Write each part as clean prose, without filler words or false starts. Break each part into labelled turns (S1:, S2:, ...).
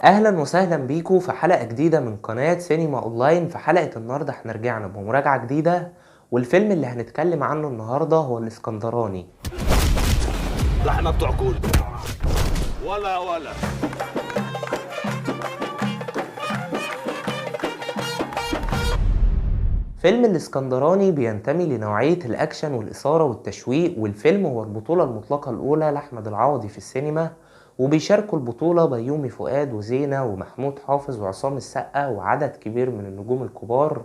S1: اهلا وسهلا بيكم في حلقة جديدة من قناة سينما اونلاين. في حلقة النهاردة احنا رجعنا بمراجعة جديدة، والفيلم اللي هنتكلم عنه النهاردة هو الاسكندراني.
S2: لا احنا بتوع كل ولا
S1: فيلم الاسكندراني بينتمي لنوعية الاكشن والاثارة والتشويق، والفيلم هو البطولة المطلقة الاولى لاحمد العوضي في السينما، وبيشاركوا البطولة بيومي فؤاد وزينة ومحمود حافظ وعصام السقا وعدد كبير من النجوم الكبار،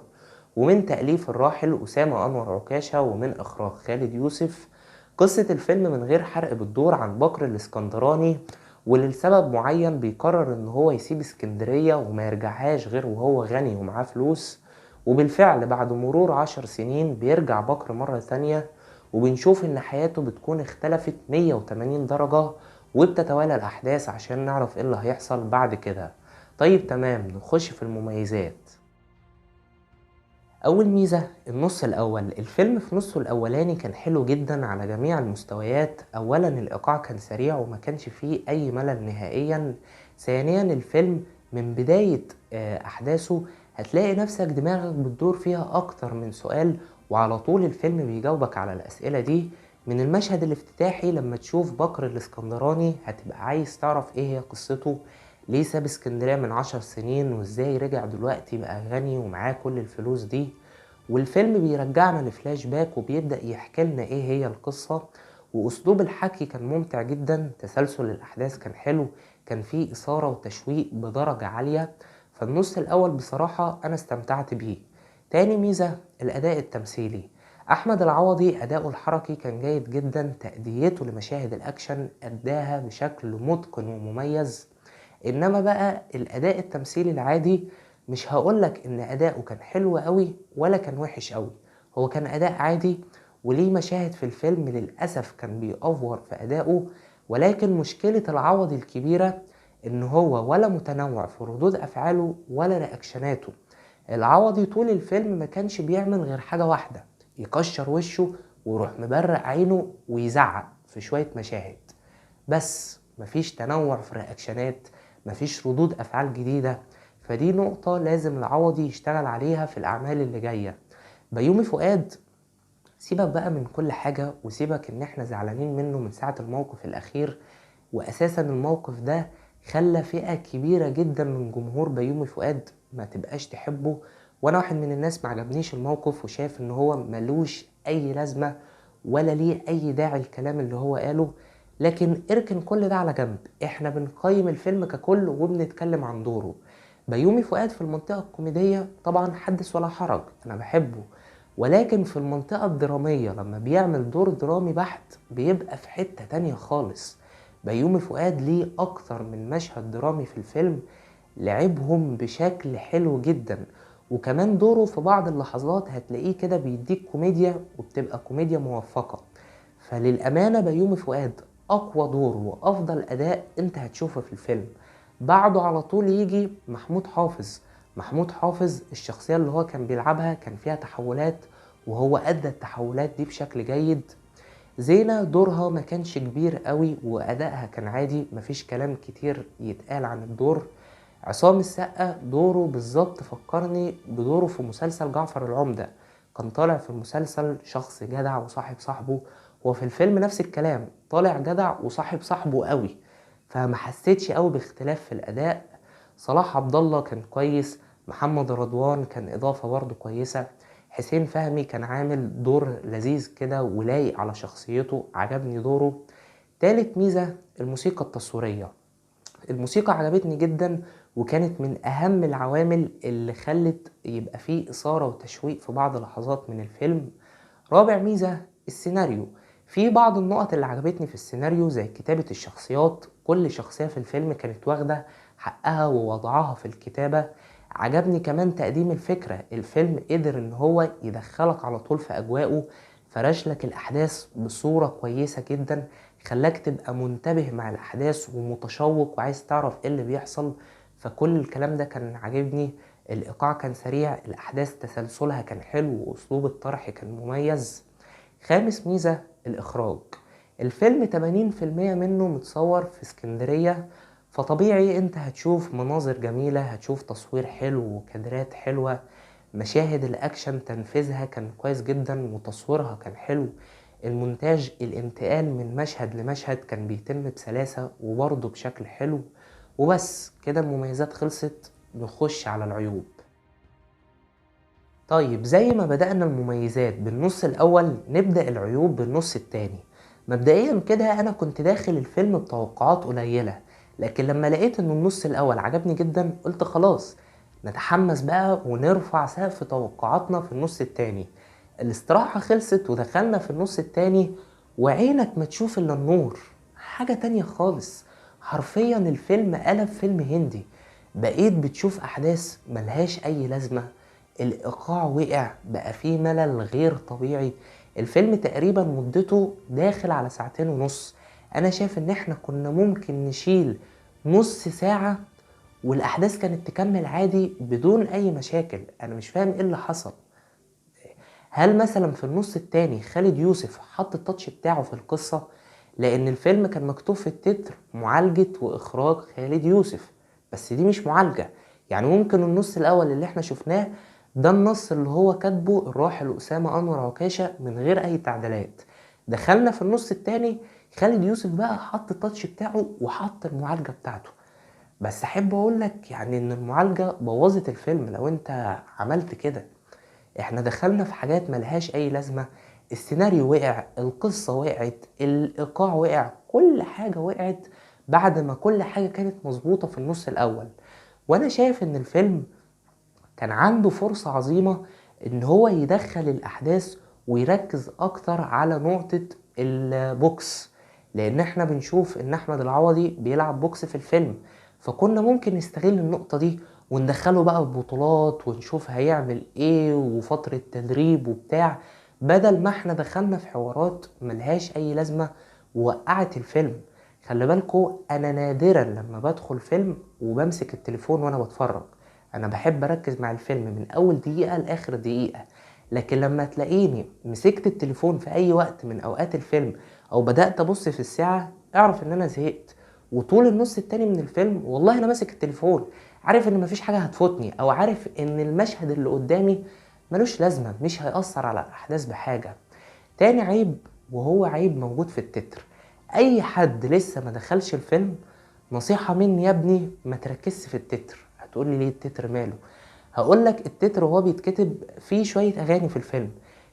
S1: ومن تأليف الراحل أسامة أنور عكاشة ومن إخراج خالد يوسف. قصة الفيلم من غير حرق بتدور عن بكر الاسكندراني، واللي لسبب معين بيقرر إن هو يسيب اسكندرية وما يرجعهاش غير وهو غني ومعاه فلوس. وبالفعل بعد مرور 10 سنين بيرجع بكر مرة تانية، وبنشوف إن حياته بتكون اختلفت 180 درجة، وبتتوالى الأحداث عشان نعرف إيه اللي هيحصل بعد كده. طيب تمام، نخش في المميزات. أول ميزة النص الأول. الفيلم في نصه الأولاني كان حلو جدا على جميع المستويات. أولا الإيقاع كان سريع وما كانش فيه أي ملل نهائيا. ثانيا الفيلم من بداية أحداثه هتلاقي نفسك دماغك بتدور فيها أكتر من سؤال، وعلى طول الفيلم بيجاوبك على الأسئلة دي. من المشهد الافتتاحي لما تشوف بكر الاسكندراني هتبقى عايز تعرف ايه هي قصته، ليه ساب اسكندرية من 10 سنين وازاي رجع دلوقتي بقى غني ومعاه كل الفلوس دي. والفيلم بيرجعنا لفلاش باك وبيبدأ يحكي لنا ايه هي القصة، واسلوب الحكي كان ممتع جدا، تسلسل الاحداث كان حلو، كان فيه اثارة وتشويق بدرجة عالية. فالنص الاول بصراحة انا استمتعت بيه. تاني ميزة الاداء التمثيلي. احمد العوضي اداؤه الحركي كان جيد جدا، تأديته لمشاهد الاكشن اداها بشكل متقن ومميز. انما بقى الاداء التمثيلي العادي، مش هقولك ان اداؤه كان حلو قوي ولا كان وحش قوي، هو كان اداء عادي. وليه مشاهد في الفيلم للاسف كان بيأفور في اداؤه، ولكن مشكلة العوضي الكبيرة ان هو ولا متنوع في ردود افعاله ولا رياكشناته. العوضي طول الفيلم ما كانش بيعمل غير حاجة واحدة، يكشر وشه ويروح مبرق عينه ويزعق في شوية مشاهد. بس مفيش تنوع في الرياكشنات، مفيش ردود افعال جديدة. فدي نقطة لازم العوضي يشتغل عليها في الاعمال اللي جاية. بيومي فؤاد سيبك بقى من كل حاجة، وسيبك ان احنا زعلانين منه من ساعة الموقف الاخير، واساسا الموقف ده خلى فئة كبيرة جدا من جمهور بيومي فؤاد ما تبقاش تحبه. وانا واحد من الناس ما عجبنيش الموقف وشايف ان هو ملوش اي لازمة ولا ليه اي داعي الكلام اللي هو قاله. لكن اركن كل ده على جنب، احنا بنقيم الفيلم ككل وبنتكلم عن دوره. بيومي فؤاد في المنطقة الكوميدية طبعا حدث ولا حرج، انا بحبه، ولكن في المنطقة الدرامية لما بيعمل دور درامي بحت بيبقى في حتة تانية خالص. بيومي فؤاد ليه أكتر من مشهد درامي في الفيلم لعبهم بشكل حلو جدا، وكمان دوره في بعض اللحظات هتلاقيه كده بيديك كوميديا وبتبقى كوميديا موفقة. فللأمانة بيومي فؤاد أقوى دور وأفضل أداء أنت هتشوفه في الفيلم. بعده على طول يجي محمود حافظ. محمود حافظ الشخصية اللي هو كان بيلعبها كان فيها تحولات، وهو أدى التحولات دي بشكل جيد. زينة دورها ما كانش كبير قوي وأدائها كان عادي، مفيش كلام كتير يتقال عن الدور. عصام السقا دوره بالظبط فكرني بدوره في مسلسل جعفر العمدة، كان طالع في المسلسل شخص جدع وصاحب صاحبه، وفي الفيلم نفس الكلام طالع جدع وصاحب صاحبه قوي. فما حسيتش قوي باختلاف في الأداء. صلاح عبد الله كان كويس، محمد رضوان كان إضافة برضه كويسة، حسين فهمي كان عامل دور لذيذ كده ولايق على شخصيته، عجبني دوره. تالت ميزة الموسيقى التصويرية. الموسيقى عجبتني جدا، وكانت من أهم العوامل اللي خلت يبقى فيه إثارة وتشويق في بعض لحظات من الفيلم. رابع ميزة السيناريو. في بعض النقط اللي عجبتني في السيناريو زي كتابة الشخصيات، كل شخصية في الفيلم كانت واخدة حقها ووضعها في الكتابة. عجبني كمان تقديم الفكرة، الفيلم قدر ان هو يدخلك على طول في اجواءه، فرشلك الاحداث بصورة كويسة جدا، خلاك تبقى منتبه مع الاحداث ومتشوق وعايز تعرف ايه اللي بيحصل. فكل الكلام ده كان عاجبني. الايقاع كان سريع، الاحداث تسلسلها كان حلو، واسلوب الطرح كان مميز. خامس ميزة الاخراج. الفيلم 80% منه متصور في اسكندرية، فطبيعي انت هتشوف مناظر جميلة، هتشوف تصوير حلو وكادرات حلوة، مشاهد الاكشن تنفيذها كان كويس جدا وتصويرها كان حلو، المونتاج الانتقال من مشهد لمشهد كان بيتم بسلاسة وبرضه بشكل حلو. وبس كده المميزات خلصت، نخش على العيوب. طيب زي ما بدأنا المميزات بالنص الأول، نبدأ العيوب بالنص التاني. مبدئيا كده أنا كنت داخل الفيلم بتوقعات قليلة، لكن لما لقيت إن النص الأول عجبني جدا قلت خلاص نتحمس بقى ونرفع سقف توقعاتنا في النص التاني. الاستراحة خلصت ودخلنا في النص التاني، وعينك ما تشوف إلا النور، حاجة تانية خالص. حرفيا الفيلم قلب فيلم هندي، بقيت بتشوف أحداث ملهاش أي لازمة، الإيقاع وقع، بقى فيه ملل غير طبيعي. الفيلم تقريبا مدته داخل على 2.5 ساعة. أنا شايف إن إحنا كنا ممكن نشيل نص ساعة والأحداث كانت تكمل عادي بدون أي مشاكل. أنا مش فاهم إيه اللي حصل. هل مثلا في النص التاني خالد يوسف حط التاتش بتاعه في القصة؟ لأن الفيلم كان مكتوب في التتر معالجة وإخراج خالد يوسف، بس دي مش معالجة. يعني ممكن النص الأول اللي احنا شفناه ده النص اللي هو كاتبه الراحل أسامة أنور عكاشة من غير أي تعديلات. دخلنا في النص التاني، خالد يوسف بقى حط التاتش بتاعه وحط المعالجة بتاعته. بس أحب أقولك يعني إن المعالجة بوظت الفيلم لو أنت عملت كده. احنا دخلنا في حاجات ملهاش اي لازمة، السيناريو وقع، القصة وقعت، الايقاع وقع، كل حاجة وقعت بعد ما كل حاجة كانت مظبوطة في النص الاول. وانا شايف ان الفيلم كان عنده فرصة عظيمة ان هو يدخل الاحداث ويركز اكتر على نقطة البوكس، لان احنا بنشوف ان احمد العوضي بيلعب بوكس في الفيلم، فكنا ممكن نستغل النقطة دي وندخله بقى ببطولات ونشوف هيعمل ايه وفترة تدريب وبتاع، بدل ما احنا دخلنا في حوارات ملهاش اي لازمة ووقعت الفيلم. خلي بالكو انا نادرا لما بدخل فيلم وبمسك التليفون وانا بتفرج، انا بحب اركز مع الفيلم من اول دقيقة لاخر دقيقة. لكن لما تلاقيني مسكت التليفون في اي وقت من اوقات الفيلم او بدأت ابص في الساعة، اعرف ان انا زهقت. وطول النص التاني من الفيلم والله انا ماسك التليفون، عارف ان مفيش حاجة هتفوتني، او عارف ان المشهد اللي قدامي ملوش لازمة، مش هيأثر على الاحداث بحاجة. تاني عيب، وهو عيب موجود في التتر، اي حد لسه ما دخلش الفيلم نصيحة مني يا ابني ما تركزش في التتر. هتقولي ليه التتر ماله؟ هقولك التتر وهو بيتكتب فيه شوية اغاني في الفيلم،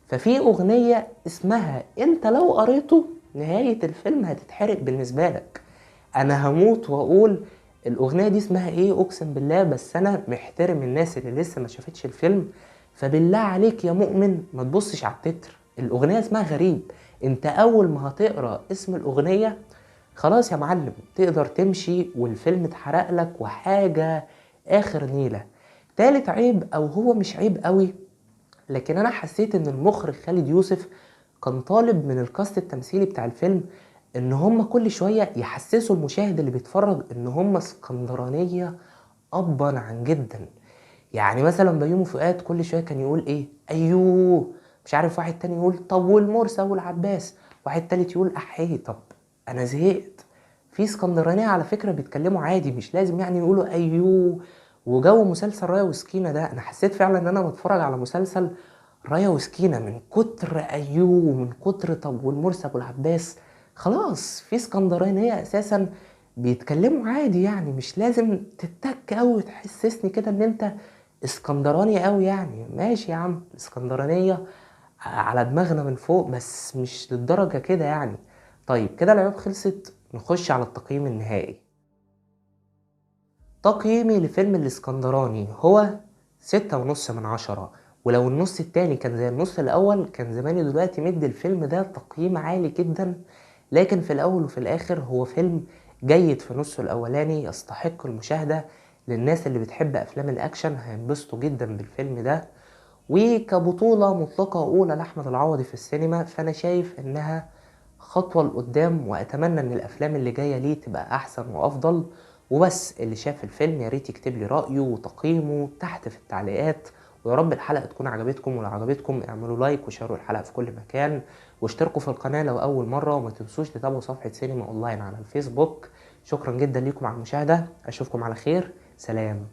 S1: ففي اغنية اسمها انت لو قريته نهاية الفيلم هتتحرق بالنسبة لك. انا هموت واقول الاغنية دي اسمها ايه اقسم بالله، بس انا محترم الناس اللي لسه ما شافتش الفيلم، فبالله عليك يا مؤمن ما تبصش على التتر. الاغنية اسمها غريب، انت اول ما هتقرأ اسم الاغنية خلاص يا معلم تقدر تمشي والفيلم اتحرق لك وحاجة اخر نيلة. تالت عيب، او هو مش عيب قوي لكن انا حسيت ان المخرج خالد يوسف كان طالب من الكاست التمثيلي بتاع الفيلم ان هم كل شوية يحسسوا المشاهد اللي بيتفرج ان هم اسكندرانية ابا عن جدا. يعني مثلا بيومي فؤاد كل شوية كان يقول ايه ايوه، مش عارف واحد تاني يقول طب والمرسى والعباس، واحد تالت يقول احيه. طب انا زهقت. في اسكندرانية على فكرة بيتكلموا عادي، مش لازم يعني يقولوا ايوه. وجو مسلسل رايا وسكينة ده انا حسيت فعلا ان انا بتفرج على مسلسل رايا وسكينة من كتر ايوه ومن كتر طب والمرسى والعباس. خلاص في اسكندرانية اساسا بيتكلموا عادي، يعني مش لازم تتك قوي تحسسني كده ان انت اسكندراني قوي. يعني ماشي يا عم اسكندرانية على دماغنا من فوق بس مش للدرجة كده يعني. طيب كده العيوب خلصت، نخش على التقييم النهائي. تقييمي لفيلم الاسكندراني هو 6.5 من 10. ولو النص التاني كان زي النص الأول كان زماني دلوقتي مدي الفيلم ده تقييم عالي جدا. لكن في الأول وفي الآخر هو فيلم جيد في نصه الأولاني يستحق المشاهدة. للناس اللي بتحب أفلام الأكشن هينبسطوا جدا بالفيلم ده. وكبطولة مطلقة أولى لأحمد العوضي في السينما فأنا شايف إنها خطوة لقدام، وأتمنى إن الأفلام اللي جاية ليه تبقى أحسن وأفضل. وبس اللي شاف الفيلم ياريت يكتب لي رأيه وتقييمه تحت في التعليقات. ويا رب الحلقة تكون عجبتكم، ولو عجبتكم اعملوا لايك وشاركوا الحلقة في كل مكان واشتركوا في القناة لو أول مرة، وما تنسوش تتابعوا صفحة سينما أونلاين على الفيسبوك. شكرا جدا ليكم على المشاهدة، اشوفكم على خير، سلام.